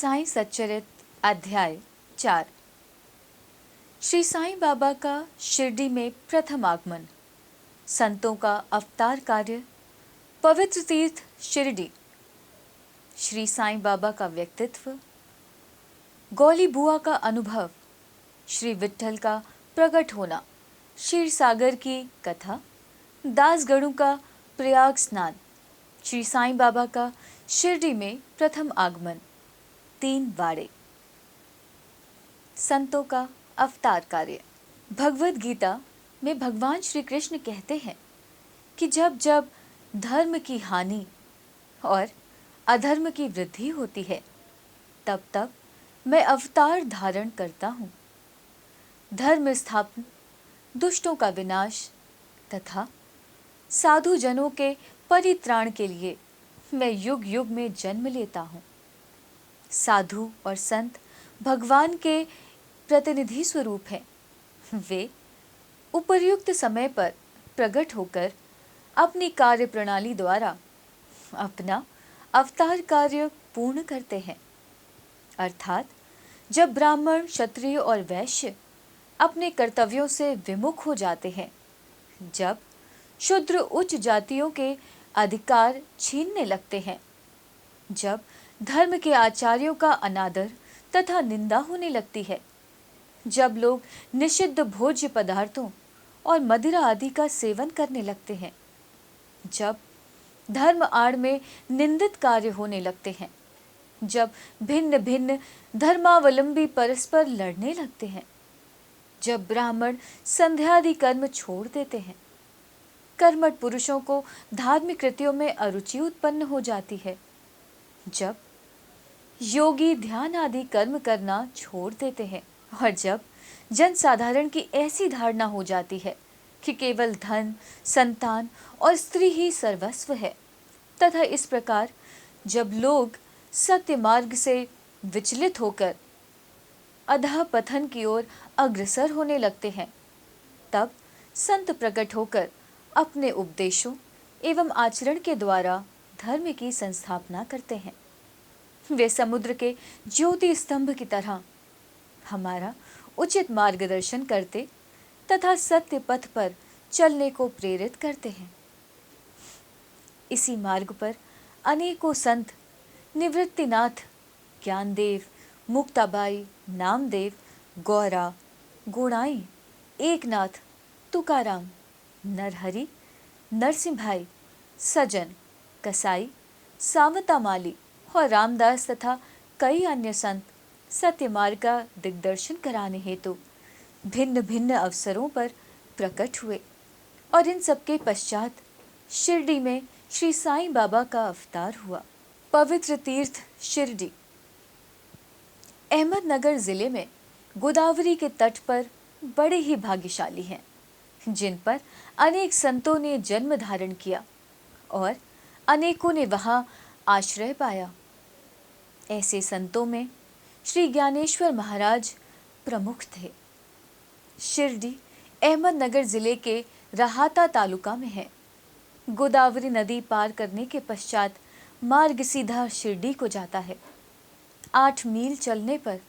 साईं सच्चरित अध्याय 4। श्री साईं बाबा का शिरडी में प्रथम आगमन, संतों का अवतार कार्य, पवित्र तीर्थ शिरडी, श्री साईं बाबा का व्यक्तित्व, गौली बुआ का अनुभव, श्री विट्ठल का प्रकट होना, क्षीर सागर की कथा, दासगणों का प्रयाग स्नान, श्री साईं बाबा का शिरडी में प्रथम आगमन, 3 वाड़े, संतों का अवतार कार्य। भगवद गीता में भगवान श्री कृष्ण कहते हैं कि जब जब धर्म की हानि और अधर्म की वृद्धि होती है, तब तब मैं अवतार धारण करता हूँ। धर्म स्थापन, दुष्टों का विनाश तथा साधु जनों के परित्राण के लिए मैं युग युग में जन्म लेता हूँ। साधु और संत भगवान के प्रतिनिधि स्वरूप हैं। वे उपर्युक्त समय पर प्रकट होकर अपनी कार्य प्रणाली द्वारा अपना अवतार कार्य पूर्ण करते हैं। अर्थात जब ब्राह्मण, क्षत्रिय और वैश्य अपने कर्तव्यों से विमुख हो जाते हैं, जब शूद्र उच्च जातियों के अधिकार छीनने लगते हैं, जब धर्म के आचार्यों का अनादर तथा निंदा होने लगती है, जब लोग निषिद्ध भोज्य पदार्थों और मदिरा आदि का सेवन करने लगते हैं, जब धर्म आड़ में निंदित कार्य होने लगते हैं, जब भिन्न भिन्न धर्मावलंबी परस्पर लड़ने लगते हैं, जब ब्राह्मण संध्यादि कर्म छोड़ देते हैं, कर्मठ पुरुषों को धार्मिक कृत्यों में अरुचि उत्पन्न हो जाती है, जब योगी ध्यान आदि कर्म करना छोड़ देते हैं और जब जन साधारण की ऐसी धारणा हो जाती है कि केवल धन, संतान और स्त्री ही सर्वस्व है, तथा इस प्रकार जब लोग सत्य मार्ग से विचलित होकर अधः पतन की ओर अग्रसर होने लगते हैं, तब संत प्रकट होकर अपने उपदेशों एवं आचरण के द्वारा धर्म की संस्थापना करते हैं। वे समुद्र के ज्योति स्तंभ की तरह हमारा उचित मार्गदर्शन करते तथा सत्य पथ पर चलने को प्रेरित करते हैं। इसी मार्ग पर अनेकों संत, निवृत्तिनाथ, ज्ञानदेव, मुक्ताबाई, नामदेव, गौरा, गुणाई, एकनाथ, तुकाराम, नरहरि, नरसिम्हाई, सजन, कसाई, सावता माली और रामदास तथा कई अन्य संत सत्य मार्ग का दिग्दर्शन कराने हेतु भिन्न भिन्न अवसरों पर प्रकट हुए और इन सबके पश्चात शिरडी में श्री साईं बाबा का अवतार हुआ। पवित्र तीर्थ शिरडी अहमदनगर जिले में गोदावरी के तट पर बड़े ही भाग्यशाली हैं, जिन पर अनेक संतों ने जन्म धारण किया और अनेकों ने वहां आश्रय पाया। ऐसे संतों में श्री ज्ञानेश्वर महाराज प्रमुख थे। शिरडी अहमदनगर जिले के राहाता तालुका में है। गोदावरी नदी पार करने के पश्चात मार्ग सीधा शिरडी को जाता है। 8 मील चलने पर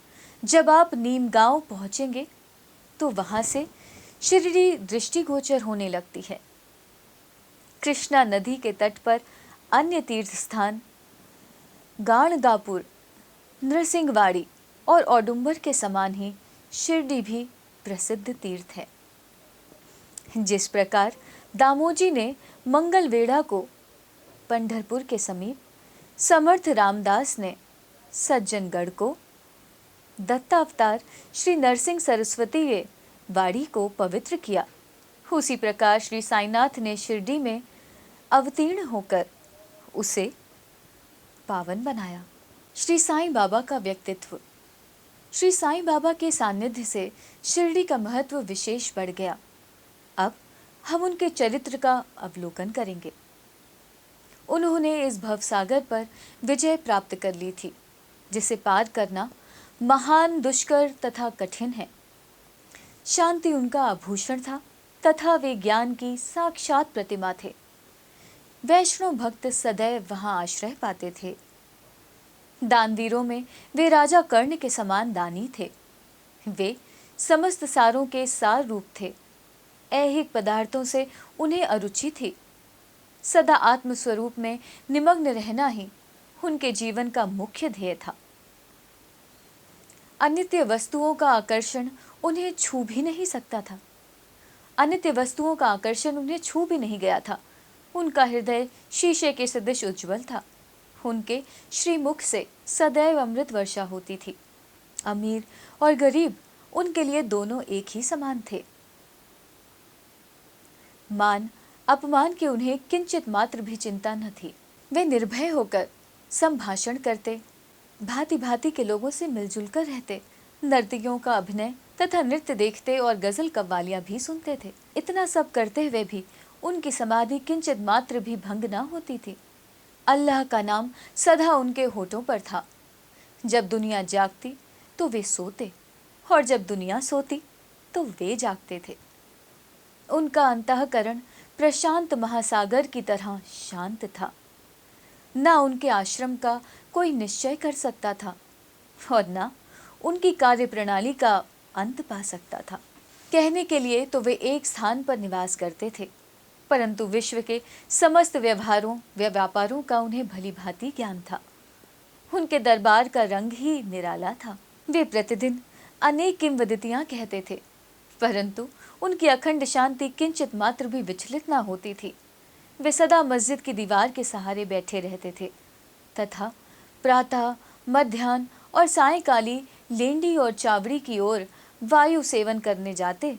जब आप नीम गांव पहुंचेंगे तो वहां से शिरडी दृष्टिगोचर होने लगती है। कृष्णा नदी के तट पर अन्य तीर्थ स्थान गाणगापुर, नृसिंहवाड़ी और औडुंबर के समान ही शिरडी भी प्रसिद्ध तीर्थ है। जिस प्रकार दामोजी ने मंगलवेढ़ा को पंढरपुर के समीप, समर्थ रामदास ने सज्जनगढ़ को, दत्तावतार श्री नरसिंह सरस्वती ने वाड़ी को पवित्र किया, उसी प्रकार श्री साईनाथ ने शिरडी में अवतीर्ण होकर उसे पावन बनाया। श्री साईं बाबा का व्यक्तित्व। श्री साईं बाबा के सानिध्य से शिरडी का महत्व विशेष बढ़ गया। अब हम उनके चरित्र का अवलोकन करेंगे। उन्होंने इस भवसागर पर विजय प्राप्त कर ली थी, जिसे पार करना महान, दुष्कर तथा कठिन है। शांति उनका आभूषण था तथा वे ज्ञान की साक्षात प्रतिमा थे। वैष्णव भक्त सदैव वहां आश्रय पाते थे। दानवीरों में वे राजा कर्ण के समान दानी थे। वे समस्त सारों के सार रूप थे। ऐहिक पदार्थों से उन्हें अरुचि थी। सदा आत्म स्वरूप में निमग्न रहना ही उनके जीवन का मुख्य ध्येय था। अनित्य वस्तुओं का आकर्षण उन्हें छू भी नहीं सकता था। अनित्य वस्तुओं का आकर्षण उन्हें छू भी नहीं गया था। उनका हृदय शीशे के सदृश उज्ज्वल था। उनके श्रीमुख से सदैव अमृत वर्षा होती थी। अमीर और गरीब उनके लिए दोनों एक ही समान थे। मान अपमान की उन्हें किंचित मात्र भी चिंता न थी। वे निर्भय होकर संभाषण करते, भांति भांति के लोगों से मिलजुल कर रहते, नर्तकियों का अभिनय तथा नृत्य देखते और गजल कव्वालियां भी सुनते थे। इतना सब करते हुए भी उनकी समाधि किंचित मात्र भी भंग न होती थी। अल्लाह का नाम सदा उनके होठों पर था। जब दुनिया जागती तो वे सोते, और जब दुनिया सोती तो वे जागते थे। उनका अंतःकरण प्रशांत महासागर की तरह शांत था। न उनके आश्रम का कोई निश्चय कर सकता था और न उनकी कार्यप्रणाली का अंत पा सकता था। कहने के लिए तो वे एक स्थान पर निवास करते थे, परंतु विश्व के समस्त व्यवहारों व व्यापारों का उन्हें भली भांति ज्ञान था। उनके दरबार का रंग ही निराला था। वे प्रतिदिन अनेक किंवदंतियां कहते थे, परंतु उनकी अखंड शांति किंचित मात्र भी विचलित न होती थी। वे सदा मस्जिद की दीवार के सहारे बैठे रहते थे तथा प्रातः, मध्याह्न और सायंकाली लेंडी और चावड़ी की ओर वायु सेवन करने जाते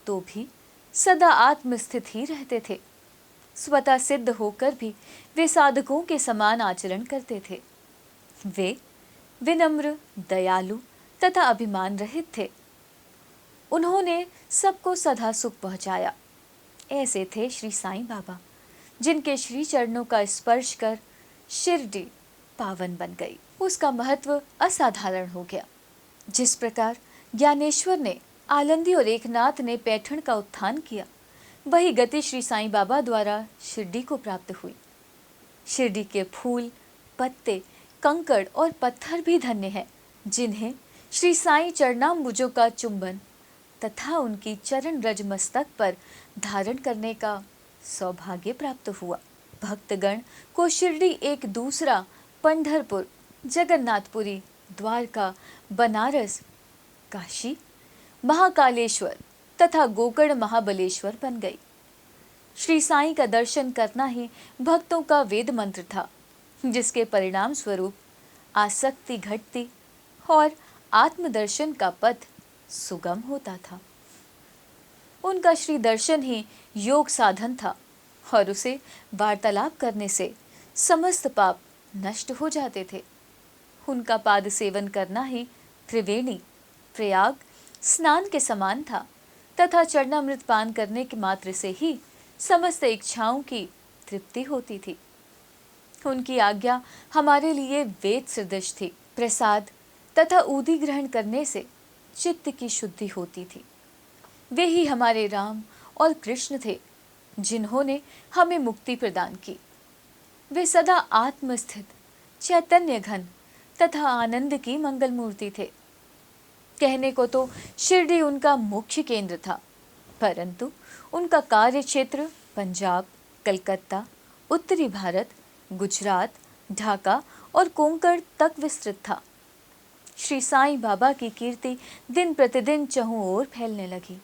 तो भी सदा आत्मस्थित ही रहते थे। स्वतः सिद्ध होकर भी वे साधकों के समान आचरण करते थे। वे विनम्र, दयालु तथा अभिमान रहित थे। उन्होंने सबको सदा सुख पहुंचाया। ऐसे थे श्री साईं बाबा, जिनके श्री चरणों का स्पर्श कर शिरडी पावन बन गई। उसका महत्व असाधारण हो गया। जिस प्रकार ज्ञानेश्वर ने आलंदी और एकनाथ ने पैठण का उत्थान किया, वही गति श्री साईं बाबा द्वारा शिरडी को प्राप्त हुई। शिरडी के फूल, पत्ते, कंकड़ और पत्थर भी धन्य हैं, जिन्हें श्री साईं चरणाम्बुजों का चुंबन तथा उनकी चरण रज मस्तक पर धारण करने का सौभाग्य प्राप्त हुआ। भक्तगण को शिरडी एक दूसरा पंढरपुर, जगन्नाथपुरी, द्वारका, बनारस, काशी, महाकालेश्वर तथा गोकर्ण महाबलेश्वर बन गई। श्री साईं का दर्शन करना ही भक्तों का वेद मंत्र था, जिसके परिणाम स्वरूप आसक्ति घटती और आत्मदर्शन का पथ सुगम होता था। उनका श्री दर्शन ही योग साधन था और उसे वार्तालाप करने से समस्त पाप नष्ट हो जाते थे। उनका पाद सेवन करना ही त्रिवेणी, प्रयाग स्नान के समान था तथा चरणामृत पान करने के मात्र से ही समस्त इच्छाओं की तृप्ति होती थी। उनकी आज्ञा हमारे लिए वेद सदृश थी। प्रसाद तथा उदी ग्रहण करने से चित्त की शुद्धि होती थी। वे ही हमारे राम और कृष्ण थे, जिन्होंने हमें मुक्ति प्रदान की। वे सदा आत्मस्थित, चैतन्य घन तथा आनंद की मंगल मूर्ति थे। कहने को तो शिरडी उनका मुख्य केंद्र था, परंतु उनका कार्य क्षेत्र पंजाब, कलकत्ता, उत्तरी भारत, गुजरात, ढाका और कोंकण तक विस्तृत था। श्री साईं बाबा की कीर्ति दिन प्रतिदिन चहुं ओर फैलने लगी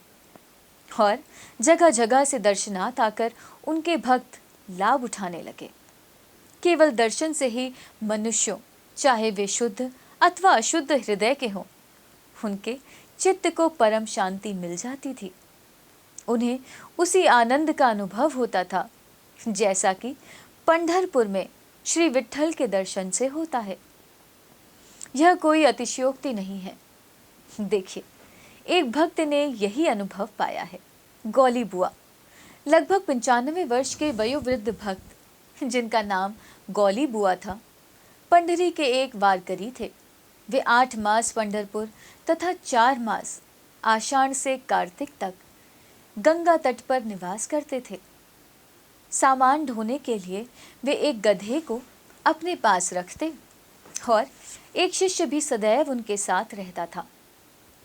और जगह जगह से दर्शनार्थ आकर उनके भक्त लाभ उठाने लगे। केवल दर्शन से ही मनुष्यों, चाहे वे शुद्ध अथवा अशुद्ध हृदय के हों, उनके चित्त को परम शांति मिल जाती थी। उन्हें उसी आनंद का अनुभव होता था जैसा कि पंढरपुर में श्री विट्ठल के दर्शन से होता है। यह कोई अतिशयोक्ति नहीं है। देखिए, एक भक्त ने यही अनुभव पाया है। गौली बुआ, लगभग 95 वर्ष के वयोवृद्ध भक्त, जिनका नाम गौली बुआ था, पंढरी के एक वारकरी थे। वे 8 मास पंढरपुर तथा 4 मास आषाढ़ से कार्तिक तक गंगा तट पर निवास करते थे। सामान ढोने के लिए वे एक गधे को अपने पास रखते और एक शिष्य भी सदैव उनके साथ रहता था।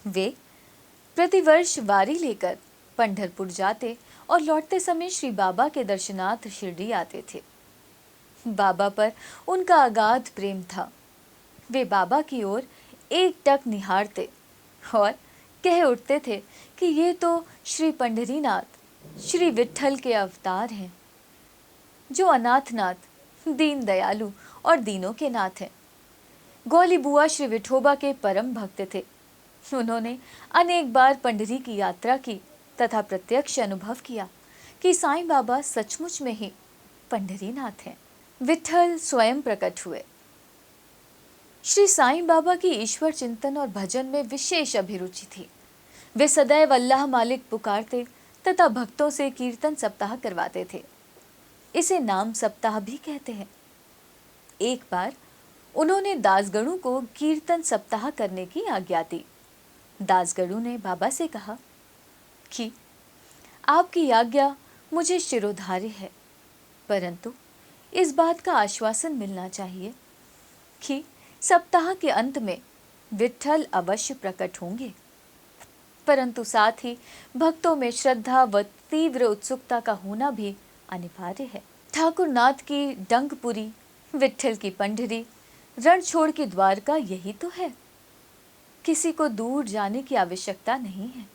वे प्रतिवर्ष वारी लेकर पंढरपुर जाते और लौटते समय श्री बाबा के दर्शनार्थ शिरडी आते थे। बाबा पर उनका अगाध प्रेम था। वे बाबा की ओर एकटक निहारते और कह उठते थे कि ये तो श्री पंढरीनाथ, श्री विट्ठल के अवतार हैं, जो अनाथनाथ, दीन दयालु और दीनों के नाथ हैं। गौली बुआ श्री विठोबा के परम भक्त थे। उन्होंने अनेक बार पंढरी की यात्रा की तथा प्रत्यक्ष अनुभव किया कि साईं बाबा सचमुच में ही पंढरीनाथ हैं। विट्ठल स्वयं प्रकट हुए। श्री साईं बाबा की ईश्वर चिंतन और भजन में विशेष अभिरुचि थी। वे सदैव अल्लाह मालिक पुकारते तथा भक्तों से कीर्तन सप्ताह करवाते थे। इसे नाम सप्ताह भी कहते हैं। एक बार उन्होंने दासगणों को कीर्तन सप्ताह करने की आज्ञा दी। दासगणों ने बाबा से कहा कि आपकी आज्ञा मुझे शिरोधार्य है, परंतु इस बात का आश्वासन मिलना चाहिए कि सप्ताह के अंत में विट्ठल अवश्य प्रकट होंगे, परंतु साथ ही भक्तों में श्रद्धा व तीव्र उत्सुकता का होना भी अनिवार्य है। ठाकुर नाथ की डंकपुरी, विट्ठल की पंढरी, रणछोड़ की द्वारका यही तो है। किसी को दूर जाने की आवश्यकता नहीं है।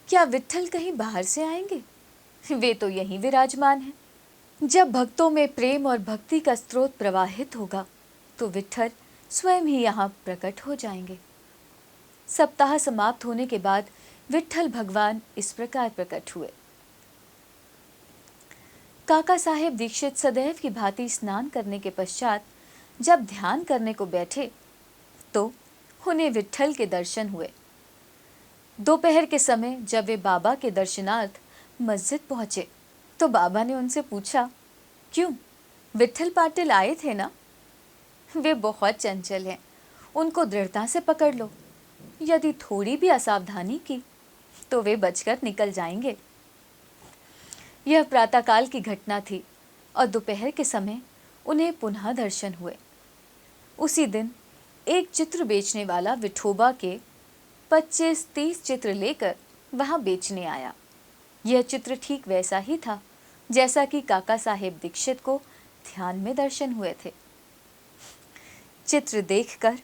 क्या विट्ठल कहीं बाहर से आएंगे? वे तो यहीं विराजमान हैं। जब भक्तों में प्रेम और भक्ति का स्रोत प्रवाहित होगा तो विट्ठल स्वयं ही यहाँ प्रकट हो जाएंगे। सप्ताह समाप्त होने के बाद विट्ठल भगवान इस प्रकार प्रकट हुए। काका साहेब दीक्षित सदैव की भांति स्नान करने के पश्चात जब ध्यान करने को बैठे तो उन्हें विट्ठल के दर्शन हुए। दोपहर के समय जब वे बाबा के दर्शनार्थ मस्जिद पहुंचे तो बाबा ने उनसे पूछा, क्यों, विट्ठल पाटिल आए थे ना? वे बहुत चंचल हैं, उनको दृढ़ता से पकड़ लो। यदि थोड़ी भी असावधानी की तो वे बचकर निकल जाएंगे। यह प्रातःकाल की घटना थी और दोपहर के समय उन्हें पुनः दर्शन हुए। उसी दिन एक चित्र बेचने वाला विठोबा के 25-30 चित्र लेकर वहां बेचने आया। यह चित्र ठीक वैसा ही था जैसा कि काका साहेब दीक्षित को ध्यान में दर्शन हुए थे। चित्र देखकर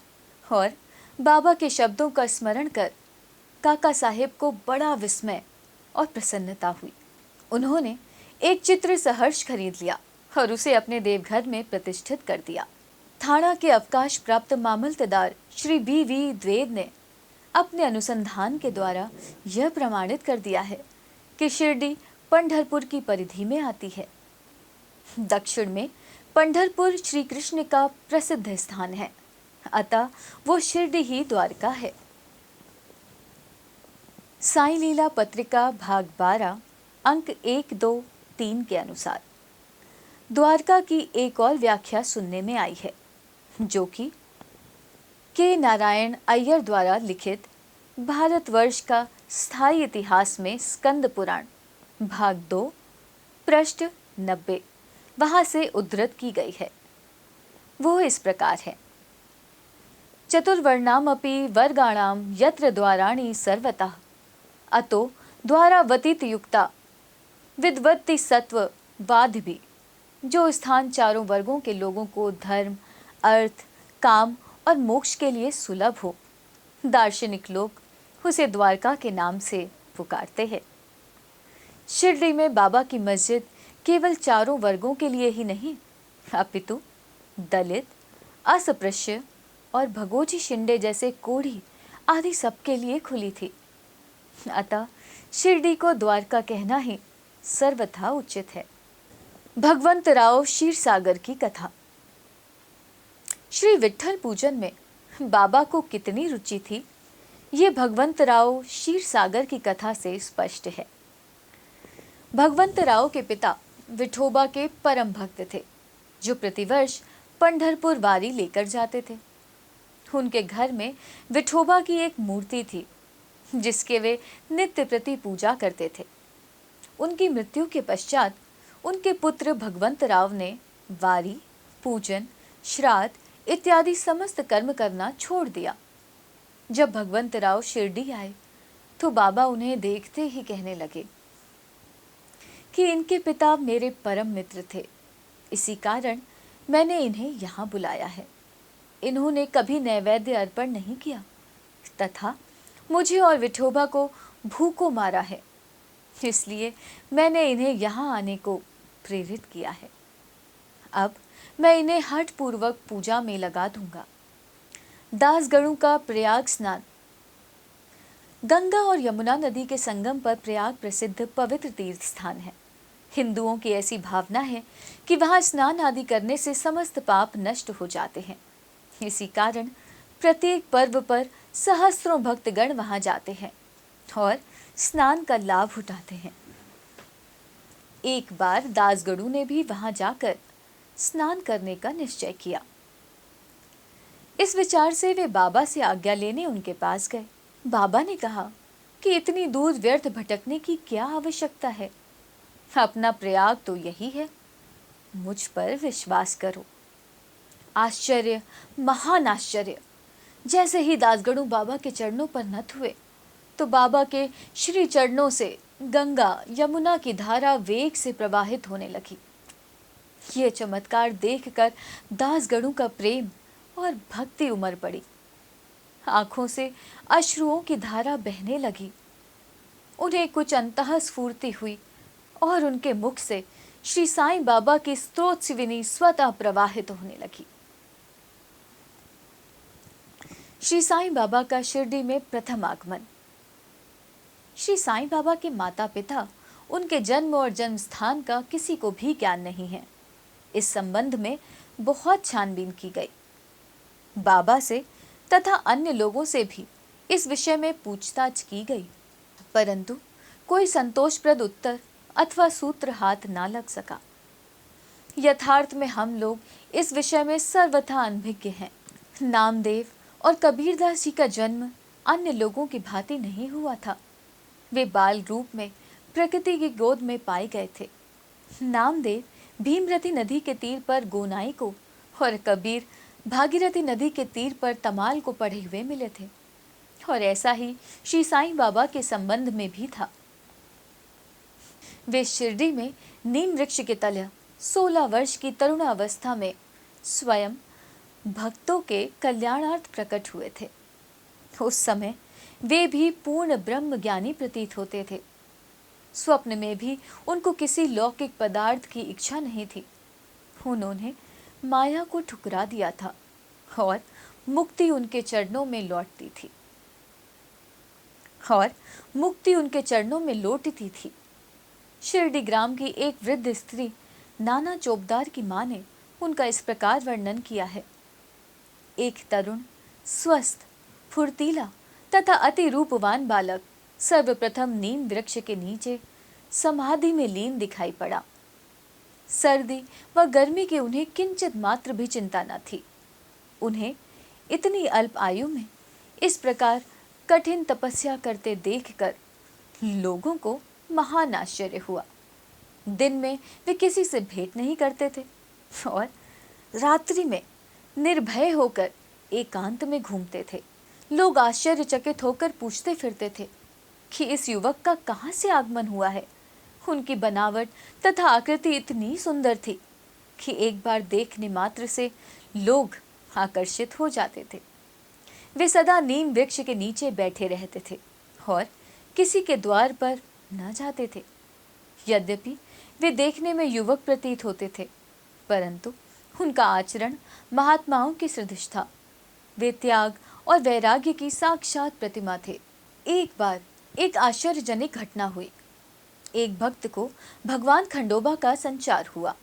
और बाबा के शब्दों का स्मरण कर काका साहेब को बड़ा विस्मय और प्रसन्नता हुई। उन्होंने एक चित्र सहर्ष खरीद लिया और उसे अपने देवघर में प्रतिष्ठित कर दिया। थाना के अवकाश प्राप्त मामलतदार श्री B.V. द्विवेदी ने अपने अनुसंधान के द्वारा यह प्रमाणित कर दिया है कि शिरडी पंढरपुर की परिधि में आती है। दक्षिण में पंढरपुर श्री कृष्ण का प्रसिद्ध स्थान है, अतः वो शिरडी ही द्वारका है। साईं लीला पत्रिका भाग 12 अंक 1, 2, 3 के अनुसार द्वारका की एक और व्याख्या सुनने में आई है, जो कि के नारायण अय्यर द्वारा लिखित भारतवर्ष का स्थायी इतिहास में स्कंद पुराण भाग 2 पृष्ठ 90 वहां से उद्धृत की गई है। वो इस प्रकार है, चतुर्वर्णामपि वर्गाणाम यत्र द्वाराणि सर्वतः अतो द्वारावतीत युक्ता विद्वत्ति सत्व वाद भी। जो स्थान चारों वर्गों के लोगों को धर्म, अर्थ, काम और मोक्ष के लिए सुलभ हो, दार्शनिक लोग उसे द्वारका के नाम से पुकारते हैं। शिरडी में बाबा की मस्जिद केवल चारों वर्गों के लिए ही नहीं, अपितु दलित, अस्पृश्य और भगोजी शिंदे जैसे कोढ़ी आदि सबके लिए खुली थी। अतः शिरडी को द्वारका कहना ही सर्वथा उचित है। भगवंतराव क्षीरसागर की कथा। श्री विट्ठल पूजन में बाबा को कितनी रुचि थी, ये भगवंतराव क्षीरसागर की कथा से स्पष्ट है। भगवंतराव के पिता विठोबा के परम भक्त थे, जो प्रतिवर्ष पंढरपुर वारी लेकर जाते थे। उनके घर में विठोबा की एक मूर्ति थी, जिसके वे नित्य प्रति पूजा करते थे। उनकी मृत्यु के पश्चात उनके पुत्र भगवंतराव ने वारी, पूजन, श्राद्ध इत्यादि समस्त कर्म करना छोड़ दिया। जब भगवंतराव शिरडी आए तो बाबा उन्हें देखते ही कहने लगे कि इनके पिता मेरे परम मित्र थे, इसी कारण मैंने इन्हें यहाँ बुलाया है। इन्होंने कभी नैवेद्य अर्पण नहीं किया तथा मुझे और विठोबा को भूखों मारा है, इसलिए मैंने इन्हें यहाँ आने को प्रेरित किया है। अब मैं इन्हें हठ पूर्वक पूजा में लगा दूंगा। दासगणों का प्रयाग स्नान। गंगा और यमुना नदी के संगम पर प्रयाग प्रसिद्ध पवित्र तीर्थ स्थान है। हिंदुओं की ऐसी भावना है कि वहां स्नान आदि करने से समस्त पाप नष्ट हो जाते हैं। इसी कारण प्रत्येक पर्व पर सहस्त्रों भक्तगण वहां जाते हैं और स्नान का लाभ उठाते हैं। एक बार दासगणों ने भी वहां जाकर स्नान करने का निश्चय किया। इस विचार से वे बाबा से आज्ञा लेने उनके पास गए। बाबा ने कहा कि इतनी दूर व्यर्थ भटकने की क्या आवश्यकता है, अपना प्रयाग तो यही है, मुझ पर विश्वास करो। आश्चर्य, महान आश्चर्य। जैसे ही दासगणों बाबा के चरणों पर नत हुए तो बाबा के श्री चरणों से गंगा यमुना की धारा वेग से प्रवाहित होने लगी। ये चमत्कार देखकर दासगणों का प्रेम और भक्ति उमड़ पड़ी। आंखों से अश्रुओं की धारा बहने लगी। उन्हें कुछ अंतःस्फूर्ति हुई और उनके मुख से श्री साईं बाबा की स्तोत्रविनी स्वतः प्रवाहित होने लगी। श्री साईं बाबा का शिरडी में प्रथम आगमन। श्री साईं बाबा के माता पिता, उनके जन्म और जन्म स्थान का किसी को भी ज्ञान नहीं है। इस संबंध में बहुत छानबीन की गई। बाबा से तथा अन्य लोगों से भी इस विषय में पूछताछ की गई, परंतु कोई संतोषप्रद उत्तर अथवा सूत्र हाथ ना लग सका। यथार्थ में हम लोग इस विषय में सर्वथा अनभिज्ञ हैं। नामदेव और कबीरदास जी का जन्म अन्य लोगों की भांति नहीं हुआ था। वे बाल रूप में प्रकृति की गोद में पाए गए थे। नामदेव भीमरथी नदी के तीर पर गोनाई को और कबीर भागीरथी नदी के तीर पर तमाल को पढ़े हुए मिले थे। और ऐसा ही श्री साईं बाबा के संबंध में भी था। वे शिरडी में नीम वृक्ष के तले 16 वर्ष की तरुणावस्था में स्वयं भक्तों के कल्याणार्थ प्रकट हुए थे। उस समय वे भी पूर्ण ब्रह्म ज्ञानी प्रतीत होते थे। स्वप्न में भी उनको किसी लौकिक पदार्थ की इच्छा नहीं थी। उन्होंने माया को ठुकरा दिया था और मुक्ति उनके चरणों में लौटती थी। शिरडी ग्राम की एक वृद्ध स्त्री नाना चोपदार की मां ने उनका इस प्रकार वर्णन किया है। एक तरुण, स्वस्थ, फुर्तीला तथा अति रूपवान बालक सर्वप्रथम नीम वृक्ष के नीचे समाधि में लीन दिखाई पड़ा। सर्दी व गर्मी की उन्हें किंचित मात्र भी चिंता न थी। उन्हें इतनी अल्प आयु में इस प्रकार कठिन तपस्या करते देखकर लोगों को महान आश्चर्य हुआ। दिन में वे किसी से भेंट नहीं करते थे और रात्रि में निर्भय होकर एकांत में घूमते थे। लोग आश्चर्यचकित होकर पूछते फिरते थे कि इस युवक का कहाँ से आगमन हुआ है। उनकी बनावट तथा आकृति इतनी सुंदर थी कि एक बार देखने मात्र से लोग आकर्षित हो जाते थे। वे सदा नीम वृक्ष के नीचे बैठे रहते थे और किसी के द्वार पर न जाते थे। यद्यपि वे देखने में युवक प्रतीत होते थे, परंतु उनका आचरण महात्माओं की सदृश था। वे त्याग और वैराग्य की साक्षात प्रतिमा थे। एक बार एक आश्चर्यजनक घटना हुई। एक भक्त को भगवान खंडोबा का संचार हुआ।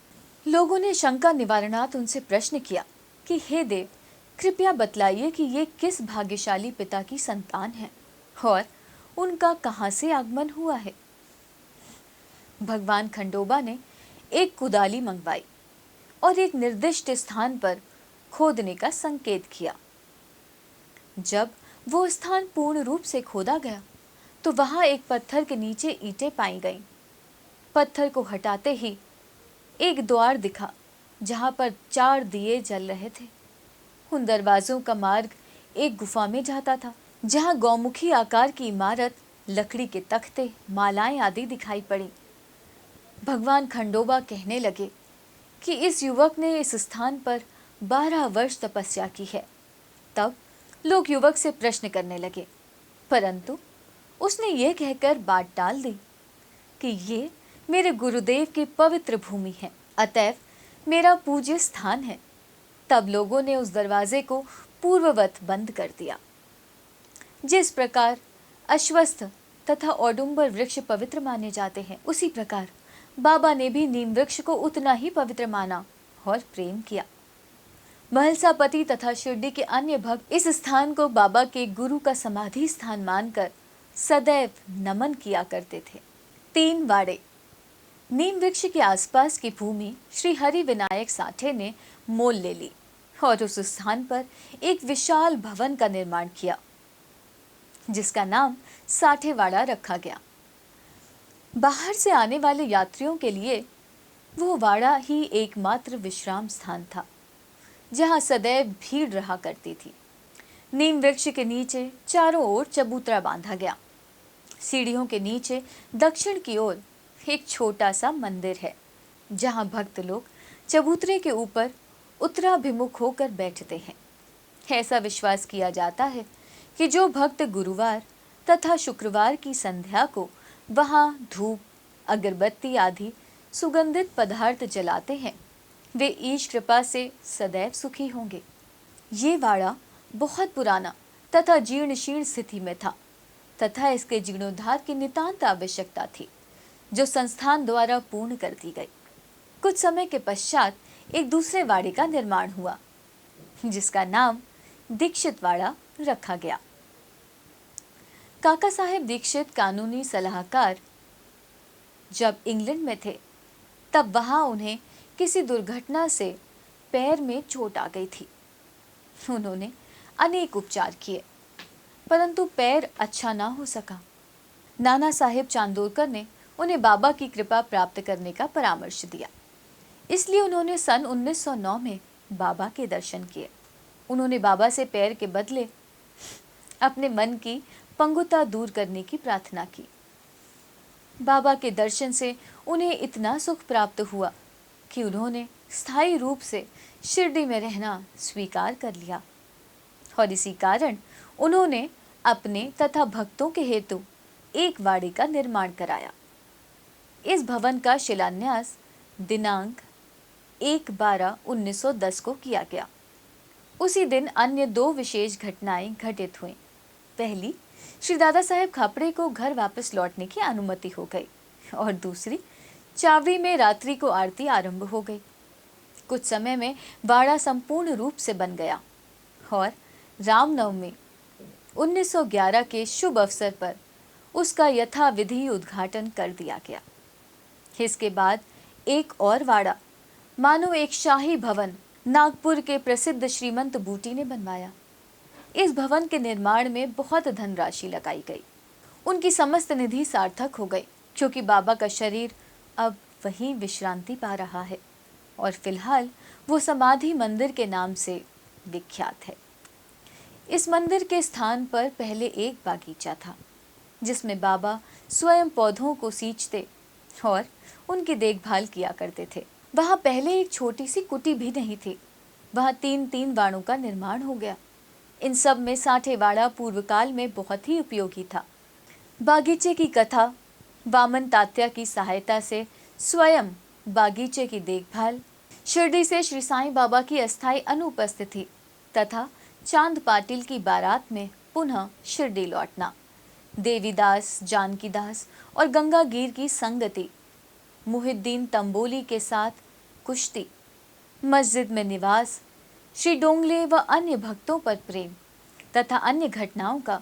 लोगों ने शंका निवारणार्थ उनसे प्रश्न किया कि हे देव, कृपया बतलाइए कि ये किस भाग्यशाली पिता की संतान है और उनका कहाँ से आगमन हुआ है। भगवान खंडोबा ने एक कुदाली मंगवाई और एक निर्दिष्ट स्थान पर खोदने का संकेत किया। जब वो स्थान पूर्ण रूप से खोदा गया तो वहां एक पत्थर के नीचे ईंटें पाई गईं। पत्थर को हटाते ही एक द्वार दिखा जहां पर 4 दिए जल रहे थे। उन दरवाजों का मार्ग एक गुफा में जाता था, जहां गौमुखी आकार की इमारत, लकड़ी के तख्ते, मालाएं आदि दिखाई पड़ी। भगवान खंडोबा कहने लगे कि इस युवक ने इस स्थान पर 12 वर्ष तपस्या की है। तब लोग युवक से प्रश्न करने लगे, परंतु उसने ये कहकर बात टाल दी कि ये मेरे गुरुदेव की पवित्र भूमि है, अतएव मेरा पूज्य स्थान है। तब लोगों ने उस दरवाजे को पूर्ववत बंद कर दिया। जिस प्रकार अश्वत्थ तथा औडुंबर वृक्ष पवित्र माने जाते हैं, उसी प्रकार बाबा ने भी नीम वृक्ष को उतना ही पवित्र माना और प्रेम किया। महलसापति तथा शिरडी के अन्य भक्त इस स्थान को बाबा के गुरु का समाधि स्थान मानकर सदैव नमन किया करते थे। 3 वाड़े। नीम वृक्ष के आसपास की भूमि श्री हरि विनायक साठे ने मोल ले ली और उस स्थान पर एक विशाल भवन का निर्माण किया, जिसका नाम साठेवाड़ा रखा गया। बाहर से आने वाले यात्रियों के लिए वो वाड़ा ही एकमात्र विश्राम स्थान था, जहां सदैव भीड़ रहा करती थी। नीम वृक्ष के नीचे चारों ओर चबूतरा बांधा गया। सीढ़ियों के नीचे दक्षिण की ओर एक छोटा सा मंदिर है, जहां भक्त लोग चबूतरे के ऊपर उत्तराभिमुख होकर बैठते हैं। ऐसा विश्वास किया जाता है कि जो भक्त गुरुवार तथा शुक्रवार की संध्या को वहां धूप, अगरबत्ती आदि सुगंधित पदार्थ जलाते हैं, वे ईश कृपा से सदैव सुखी होंगे। ये वाड़ा बहुत पुराना तथा जीर्ण शीर्ण स्थिति में था तथा इसके जीर्णोद्धार की नितांत आवश्यकता थी, जो संस्थान द्वारा पूर्ण कर दी गई। कुछ समय के पश्चात एक दूसरे वाड़े का निर्माण हुआ, जिसका नाम दीक्षित वाड़ा रखा गया। काका साहेब दीक्षित कानूनी सलाहकार जब इंग्लैंड में थे, तब वहां उन्हें किसी दुर्घटना से पैर में चोट आ गई थी। उन्होंने अनेक उपचार किए, परंतु पैर अच्छा ना हो सका। नाना साहेब चांदोरकर ने उन्हें बाबा की कृपा प्राप्त करने का परामर्श दिया, इसलिए उन्होंने सन 1909 में बाबा के दर्शन किए। उन्होंने बाबा से पैर के बदले अपने मन की पंगुता दूर करने की प्रार्थना की। बाबा के दर्शन से उन्हें इतना सुख प्राप्त हुआ कि उन्होंने स्थायी रूप से शिरडी में रहना स्वीकार कर लिया और इसी कारण उन्होंने अपने तथा भक्तों के हेतु एक वाड़े का निर्माण कराया। इस भवन का शिलान्यास दिनांक 1/12/1910 को किया गया। उसी दिन अन्य 2 विशेष घटनाएं घटित हुईं। पहली, श्री दादा साहेब खापड़े को घर वापस लौटने की अनुमति हो गई और दूसरी, चावड़ी में रात्रि को आरती आरंभ हो गई। कुछ समय में वाड़ा संपूर्ण रूप से बन गया और रामनवमी 1911 के शुभ अवसर पर उसका यथाविधि उद्घाटन कर दिया गया। इसके बाद एक और वाड़ा मानो एक शाही भवन नागपुर के प्रसिद्ध श्रीमंत बूटी ने बनवाया। इस भवन के निर्माण में बहुत धनराशि लगाई गई। उनकी समस्त निधि सार्थक हो गई, क्योंकि बाबा का शरीर अब वहीं विश्रांति पा रहा है और फिलहाल वो समाधि मंदिर के नाम से विख्यात है। इस मंदिर के स्थान पर पहले एक बागीचा था, जिसमें बाबा स्वयं पौधों को सींचते और उनकी देखभाल किया करते थे। वहां पहले एक छोटी सी कुटी भी नहीं थी। वहां 3 वाड़ों का निर्माण हो गया। इन सब में साठेवाड़ा पूर्व काल में बहुत ही उपयोगी था। बागीचे की कथा, वामन तात्या की सहायता से स्वयं बागीचे की देखभाल, शिरडी से श्री साईं बाबा की अस्थायी अनुपस्थिति तथा चांद पाटिल की बारात में पुनः शिरडी लौटना, देवीदास, जानकीदास और गंगागीर की संगति, मुहिद्दीन तंबोली के साथ कुश्ती, मस्जिद में निवास, श्री डोंगले व अन्य भक्तों पर प्रेम तथा अन्य घटनाओं का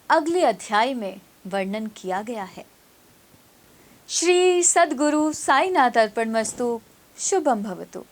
अगले अध्याय में वर्णन किया गया है। श्री सद्गुरु साईनाथ अर्पणमस्तु। शुभम भवतु।